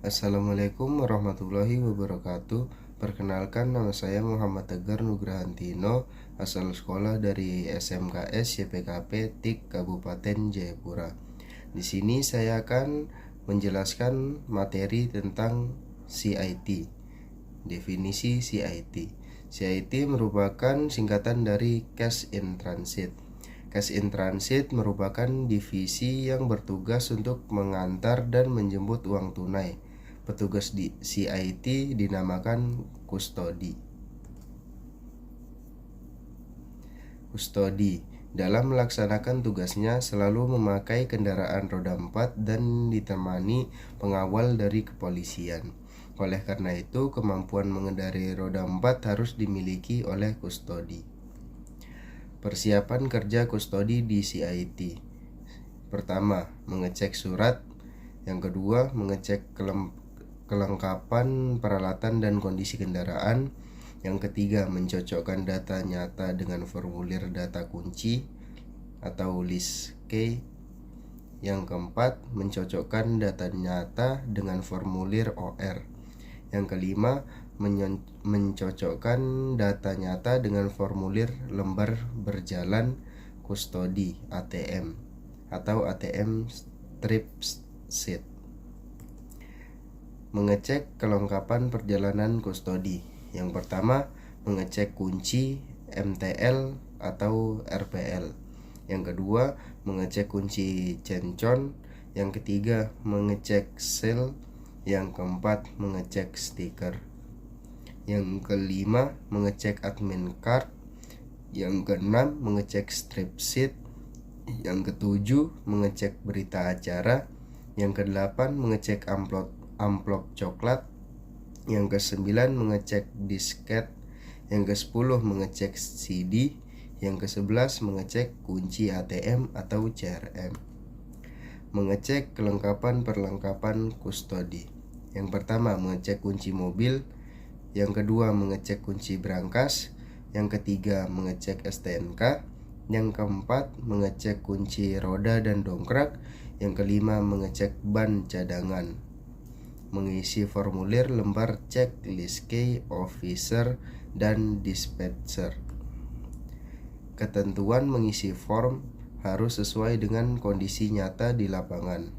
Assalamualaikum warahmatullahi wabarakatuh. Perkenalkan, nama saya Muhammad Tegar Nugrahantino, asal sekolah dari SMKS YPKP TIK Kabupaten Jayapura. Di sini saya akan menjelaskan materi tentang CIT. Definisi CIT. CIT merupakan singkatan dari Cash in Transit. Cash in Transit merupakan divisi yang bertugas untuk mengantar dan menjemput uang tunai. Petugas di CIT dinamakan kustodi. Kustodi dalam melaksanakan tugasnya selalu memakai kendaraan roda 4 dan ditemani pengawal dari kepolisian. Oleh karena itu, kemampuan mengendarai roda 4 harus dimiliki oleh kustodi. Persiapan kerja kustodi di CIT. Pertama, mengecek surat. Yang kedua, mengecek kelengkapan peralatan dan kondisi kendaraan. Yang ketiga, mencocokkan data nyata dengan formulir data kunci atau list key. Yang keempat, mencocokkan data nyata dengan formulir OR. Yang kelima, mencocokkan data nyata dengan formulir lembar berjalan kustodi ATM atau ATM strip sheet. Mengecek kelengkapan perjalanan kustodi. Yang pertama, mengecek kunci MTL atau RPL. Yang kedua, mengecek kunci cencon. Yang ketiga, mengecek seal. Yang keempat, mengecek stiker. Yang kelima, mengecek admin card. Yang keenam, mengecek strip sheet. Yang ketujuh, mengecek berita acara. Yang kedelapan, mengecek amplop coklat. Yang kesembilan, mengecek disket. Yang kesepuluh, mengecek CD. Yang kesebelas, mengecek kunci ATM atau CRM. Mengecek kelengkapan perlengkapan kustodi. Yang pertama, mengecek kunci mobil. Yang kedua, mengecek kunci brankas. Yang ketiga, mengecek STNK. Yang keempat, mengecek kunci roda dan dongkrak. Yang kelima, mengecek ban cadangan. Mengisi formulir lembar cek list key officer dan dispatcher. Ketentuan mengisi form harus sesuai dengan kondisi nyata di lapangan.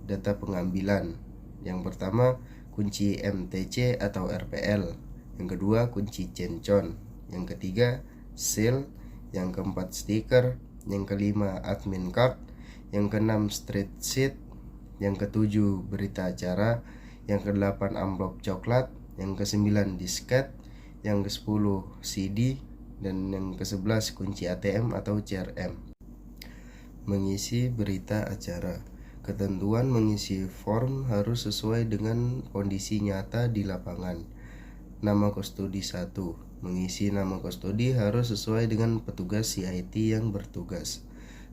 Data pengambilan. Yang pertama, kunci MTC atau RPL. Yang kedua, kunci cencon. Yang ketiga, seal. Yang keempat, stiker. Yang kelima, admin card. Yang keenam, street sheet. Yang ketujuh, berita acara. Yang kedelapan, amplop coklat. Yang kesembilan, disket. Yang kesepuluh, CD. Dan yang kesebelas, kunci ATM atau CRM. Mengisi berita acara. Ketentuan mengisi form harus sesuai dengan kondisi nyata di lapangan. Nama kustodi 1. Mengisi nama kustodi harus sesuai dengan petugas CIT yang bertugas.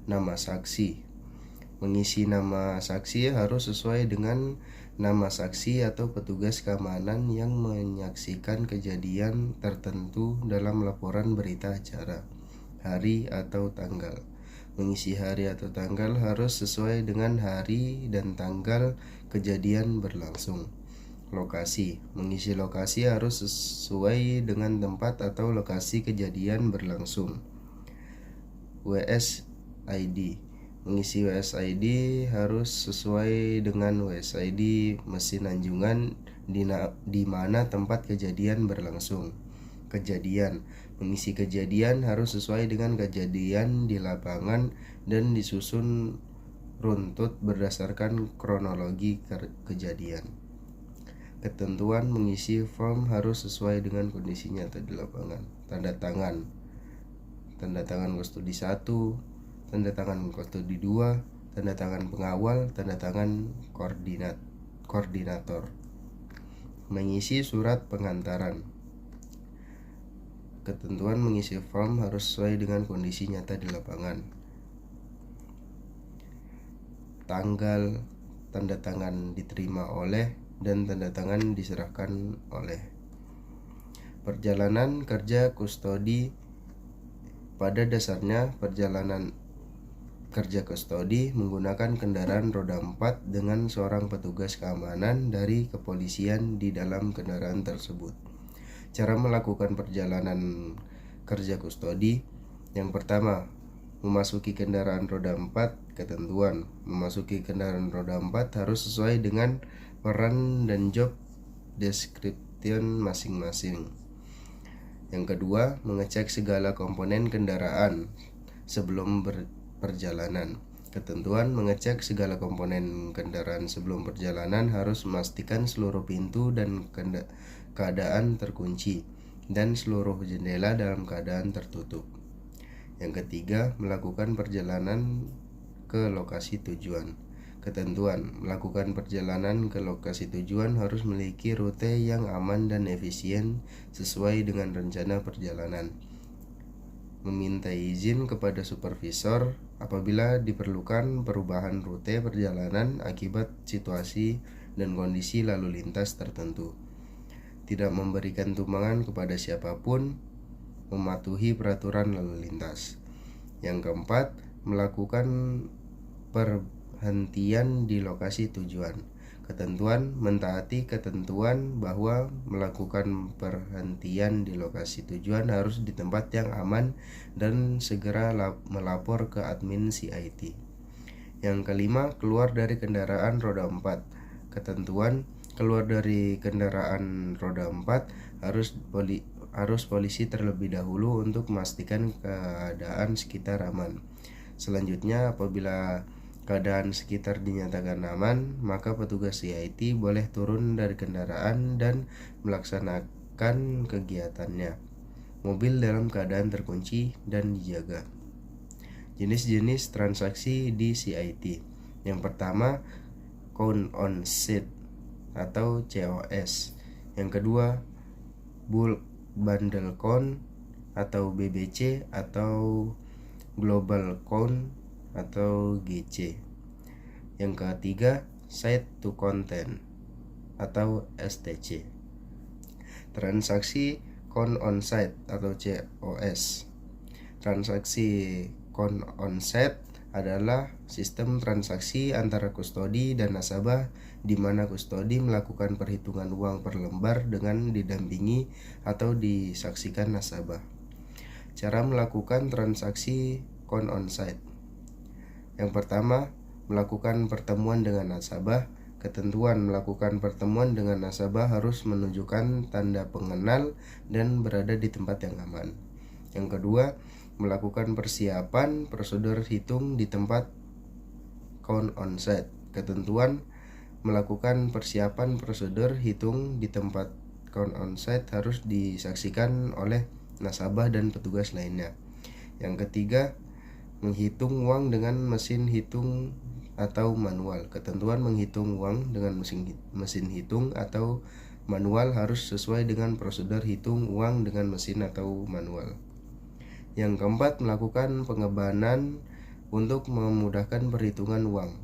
Nama saksi. Mengisi nama saksi harus sesuai dengan nama saksi atau petugas keamanan yang menyaksikan kejadian tertentu dalam laporan berita acara, hari atau tanggal. Mengisi hari atau tanggal harus sesuai dengan hari dan tanggal kejadian berlangsung. Lokasi. Mengisi lokasi harus sesuai dengan tempat atau lokasi kejadian berlangsung. WSID. Mengisi WSID harus sesuai dengan WSID mesin anjungan di mana tempat kejadian berlangsung. Kejadian. Mengisi kejadian harus sesuai dengan kejadian di lapangan dan disusun runtut berdasarkan kronologi kejadian. Ketentuan mengisi form harus sesuai dengan kondisi nyata di lapangan. Tanda tangan. Tanda tangan kustodi 1, tanda tangan kustodi 2, tanda tangan pengawal, tanda tangan koordinator. Mengisi surat pengantaran. Ketentuan mengisi form harus sesuai dengan kondisi nyata di lapangan. Tanggal, tanda tangan diterima oleh, dan tanda tangan diserahkan oleh. Perjalanan kerja kustodi. Pada dasarnya, perjalanan kerja kustodi menggunakan kendaraan roda 4 dengan seorang petugas keamanan dari kepolisian di dalam kendaraan tersebut. Cara melakukan perjalanan kerja kustodi: yang pertama, memasuki kendaraan roda 4. Ketentuan: memasuki kendaraan roda 4 harus sesuai dengan peran dan job description masing-masing. Yang kedua, mengecek segala komponen kendaraan sebelum perjalanan. Ketentuan: mengecek segala komponen kendaraan sebelum perjalanan harus memastikan seluruh pintu dan keadaan terkunci dan seluruh jendela dalam keadaan tertutup. Yang ketiga, melakukan perjalanan ke lokasi tujuan. Ketentuan: melakukan perjalanan ke lokasi tujuan harus memiliki rute yang aman dan efisien sesuai dengan rencana perjalanan. Meminta izin kepada supervisor apabila diperlukan perubahan rute perjalanan akibat situasi dan kondisi lalu lintas tertentu. Tidak memberikan tumpangan kepada siapapun, mematuhi peraturan lalu lintas. Yang keempat, melakukan perhentian di lokasi tujuan. Ketentuan: mentaati ketentuan bahwa melakukan perhentian di lokasi tujuan harus di tempat yang aman dan segera melapor ke admin CIT. Yang kelima, keluar dari kendaraan roda 4. Ketentuan: keluar dari kendaraan roda 4 harus polisi terlebih dahulu untuk memastikan keadaan sekitar aman. Selanjutnya, apabila keadaan sekitar dinyatakan aman, maka petugas CIT boleh turun dari kendaraan dan melaksanakan kegiatannya. Mobil dalam keadaan terkunci dan dijaga. Jenis-jenis transaksi di CIT. Yang pertama, count on seat atau COS. Yang kedua, bulk bundle count atau BBC atau global count atau GC. Yang ketiga, site to content atau STC. Transaksi count on site atau COS. Transaksi count on site adalah sistem transaksi antara kustodi dan nasabah di mana kustodi melakukan perhitungan uang per lembar dengan didampingi atau disaksikan nasabah. Cara melakukan transaksi count on site. Yang pertama, melakukan pertemuan dengan nasabah. Ketentuan: melakukan pertemuan dengan nasabah harus menunjukkan tanda pengenal dan berada di tempat yang aman. Yang kedua, melakukan persiapan prosedur hitung di tempat count on site. Ketentuan: melakukan persiapan prosedur hitung di tempat count on site harus disaksikan oleh nasabah dan petugas lainnya. Yang ketiga, menghitung uang dengan mesin hitung atau manual. Ketentuan: menghitung uang dengan mesin hitung atau manual harus sesuai dengan prosedur hitung uang dengan mesin atau manual. Yang keempat, melakukan pengebanan untuk memudahkan perhitungan uang.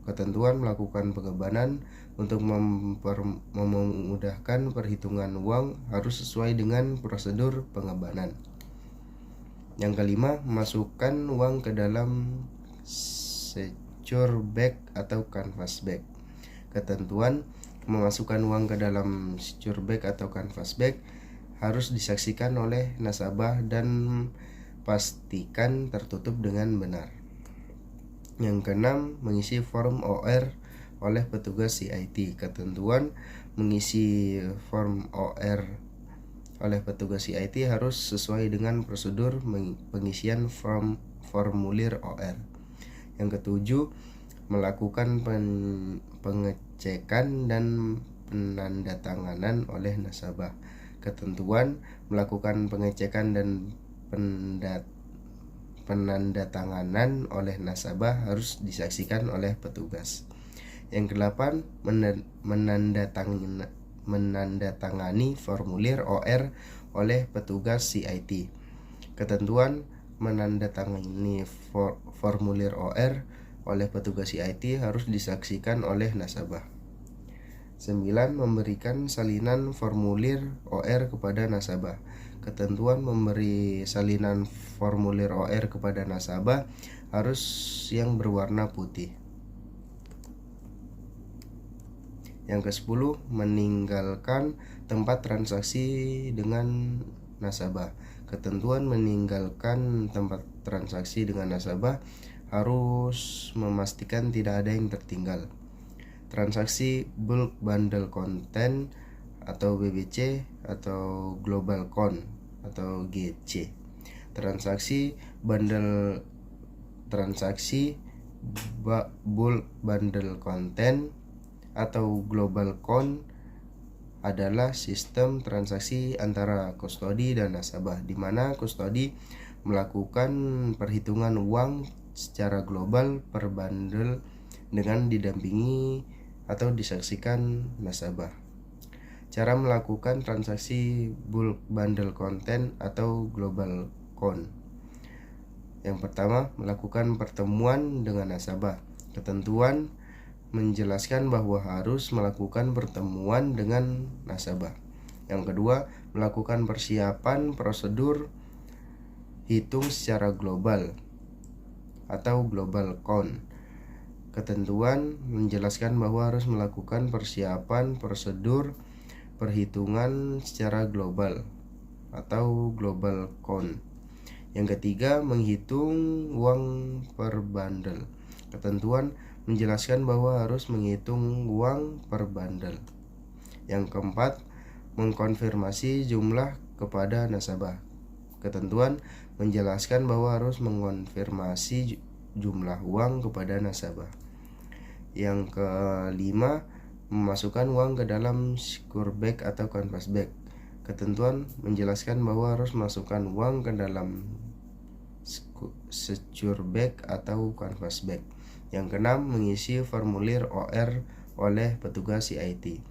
Ketentuan: melakukan pengebanan untuk memudahkan perhitungan uang harus sesuai dengan prosedur pengebanan. Yang kelima, masukkan uang ke dalam secure bag atau canvas bag. Ketentuan: memasukkan uang ke dalam secure bag atau canvas bag harus disaksikan oleh nasabah dan pastikan tertutup dengan benar. Yang keenam, mengisi form OR oleh petugas CIT. Ketentuan: mengisi form OR oleh petugas CIT harus sesuai dengan prosedur pengisian formulir OR. Yang ketujuh, melakukan pengecekan dan penandatanganan oleh nasabah. Ketentuan: melakukan pengecekan dan penandatanganan oleh nasabah harus disaksikan oleh petugas. Yang kedelapan, menandatangani formulir OR oleh petugas CIT. Ketentuan: menandatangani formulir OR oleh petugas CIT harus disaksikan oleh nasabah. 9. Memberikan salinan formulir OR kepada nasabah. Ketentuan memberi salinan formulir OR kepada nasabah harus yang berwarna putih. Yang ke-10, meninggalkan tempat transaksi dengan nasabah. Ketentuan meninggalkan tempat transaksi dengan nasabah harus memastikan tidak ada yang tertinggal. Transaksi bulk bundle content atau BBC atau global con atau GC. Transaksi bulk bundle content atau global con adalah sistem transaksi antara kustodi dan nasabah, di mana kustodi melakukan perhitungan uang secara global per bundle dengan didampingi atau disaksikan nasabah. Cara melakukan transaksi bulk bundle content atau global con. Yang pertama, melakukan pertemuan dengan nasabah. Ketentuan menjelaskan bahwa harus melakukan pertemuan dengan nasabah. Yang kedua, melakukan persiapan prosedur hitung secara global atau global con. Ketentuan menjelaskan bahwa harus melakukan persiapan prosedur perhitungan secara global atau global con. Yang ketiga, menghitung uang per bundle. Ketentuan menjelaskan bahwa harus menghitung uang per bundle. Yang keempat, mengkonfirmasi jumlah kepada nasabah. Ketentuan menjelaskan bahwa harus mengonfirmasi jumlah uang kepada nasabah. Yang kelima, memasukkan uang ke dalam secure bag atau canvas bag. Ketentuan menjelaskan bahwa harus masukkan uang ke dalam secure bag atau canvas bag. Yang keenam, mengisi formulir OR oleh petugas CIT.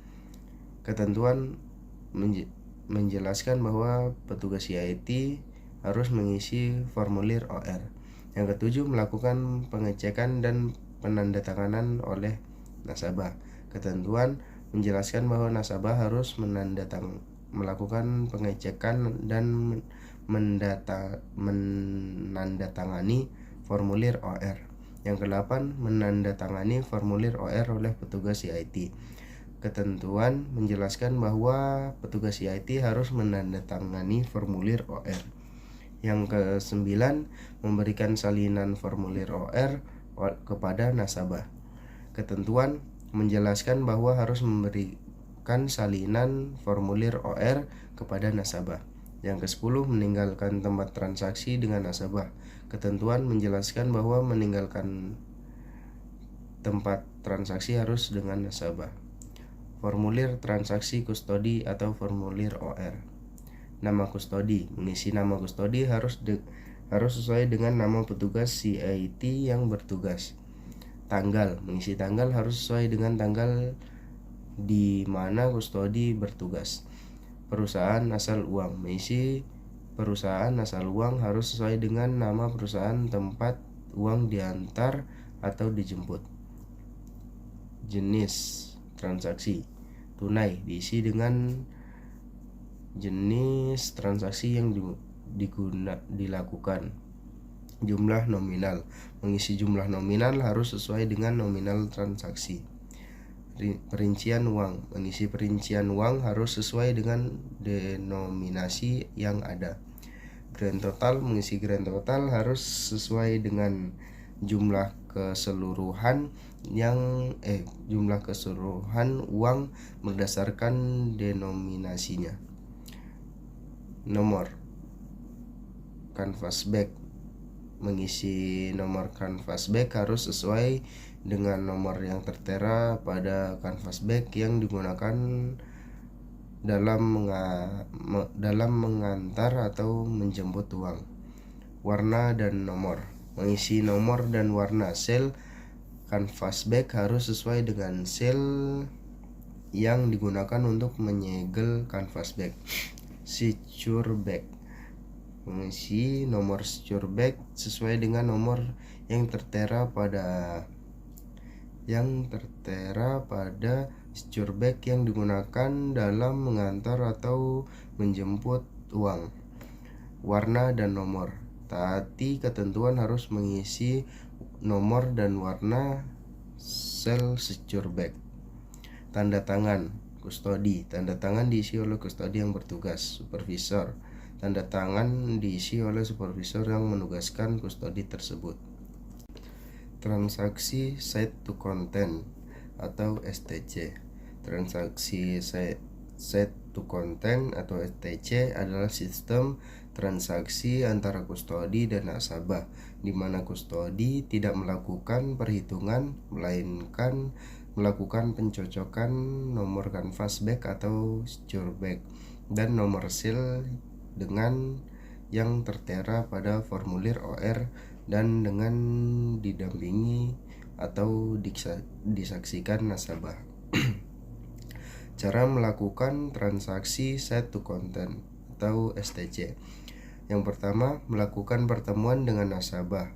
Ketentuan menjelaskan bahwa petugas CIT harus mengisi formulir OR. Yang ketujuh, melakukan pengecekan dan penandatanganan oleh nasabah. Ketentuan menjelaskan bahwa nasabah harus melakukan pengecekan dan menandatangani formulir OR. Yang kedelapan, menandatangani formulir OR oleh petugas CIT. Ketentuan menjelaskan bahwa petugas CIT harus menandatangani formulir OR. Yang ke-9, memberikan salinan formulir OR kepada nasabah. Ketentuan menjelaskan bahwa harus memberikan salinan formulir OR kepada nasabah. Yang ke-10, meninggalkan tempat transaksi dengan nasabah. Ketentuan menjelaskan bahwa meninggalkan tempat transaksi harus dengan nasabah. Formulir transaksi kustodi atau formulir OR. Nama kustodi, mengisi nama kustodi harus sesuai dengan nama petugas CIT yang bertugas. Tanggal, mengisi tanggal harus sesuai dengan tanggal di mana kustodi bertugas. Perusahaan asal uang, mengisi perusahaan asal uang harus sesuai dengan nama perusahaan tempat uang diantar atau dijemput. Jenis transaksi, tunai, diisi dengan jenis transaksi yang dilakukan. Jumlah nominal, mengisi jumlah nominal harus sesuai dengan nominal transaksi. Perincian uang, mengisi perincian uang harus sesuai dengan denominasi yang ada. Grand total, mengisi grand total harus sesuai dengan jumlah keseluruhan uang berdasarkan denominasinya. Nomor canvas bag, mengisi nomor canvas bag harus sesuai dengan nomor yang tertera pada canvas bag yang digunakan dalam mengantar atau menjemput uang. Warna dan nomor, mengisi nomor dan warna sel canvas bag harus sesuai dengan sel yang digunakan untuk menyegel canvas bag. Secure bag, mengisi nomor secure bag sesuai dengan nomor yang tertera pada secure bag yang digunakan dalam mengantar atau menjemput uang. Warna dan nomor. Taati ketentuan harus mengisi nomor dan warna sel secure bag. Tanda tangan kustodi. Tanda tangan diisi oleh kustodi yang bertugas. Supervisor. Tanda tangan diisi oleh supervisor yang menugaskan kustodi tersebut. Transaksi Site to Content atau STC. Transaksi Site to Content atau STC adalah sistem transaksi antara kustodi dan nasabah, di mana kustodi tidak melakukan perhitungan, melainkan melakukan pencocokan nomor canvas bag atau secure bag dan nomor seal dengan yang tertera pada formulir OR dan dengan didampingi atau disaksikan nasabah. Cara melakukan transaksi Site to Content atau STC. Yang pertama, melakukan pertemuan dengan nasabah.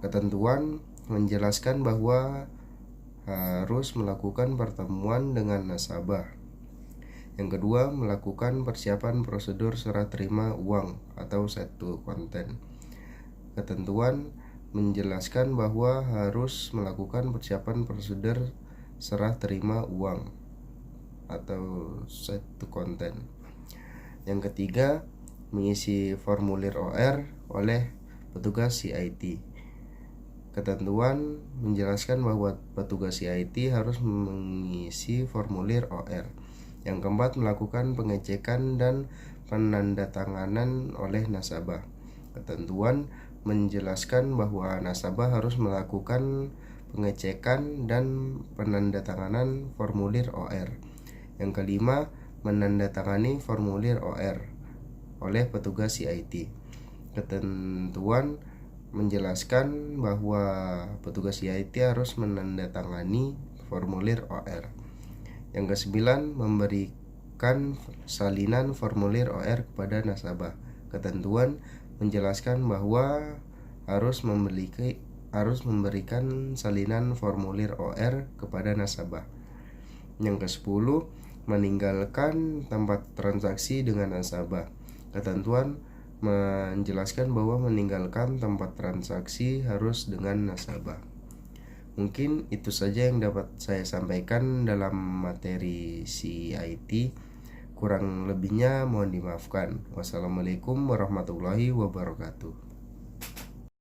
Ketentuan menjelaskan bahwa harus melakukan pertemuan dengan nasabah. Yang kedua, melakukan persiapan prosedur serah terima uang atau Site to Content. Ketentuan menjelaskan bahwa harus melakukan persiapan prosedur serah terima uang atau Site to Content. Yang ketiga, mengisi formulir OR oleh petugas CIT. Ketentuan menjelaskan bahwa petugas CIT harus mengisi formulir OR. Yang keempat, melakukan pengecekan dan penandatanganan oleh nasabah. Ketentuan menjelaskan bahwa nasabah harus melakukan pengecekan dan penandatanganan formulir OR. Yang kelima, menandatangani formulir OR oleh petugas CIT. Ketentuan menjelaskan bahwa petugas CIT harus menandatangani formulir OR. Yang kesembilan, memberikan salinan formulir OR kepada nasabah. Ketentuan menjelaskan bahwa harus memberikan salinan formulir OR kepada nasabah. Yang ke-10, meninggalkan tempat transaksi dengan nasabah. Ketentuan menjelaskan bahwa meninggalkan tempat transaksi harus dengan nasabah. Mungkin itu saja yang dapat saya sampaikan dalam materi CIT. Kurang lebihnya mohon dimaafkan. Wassalamualaikum warahmatullahi wabarakatuh.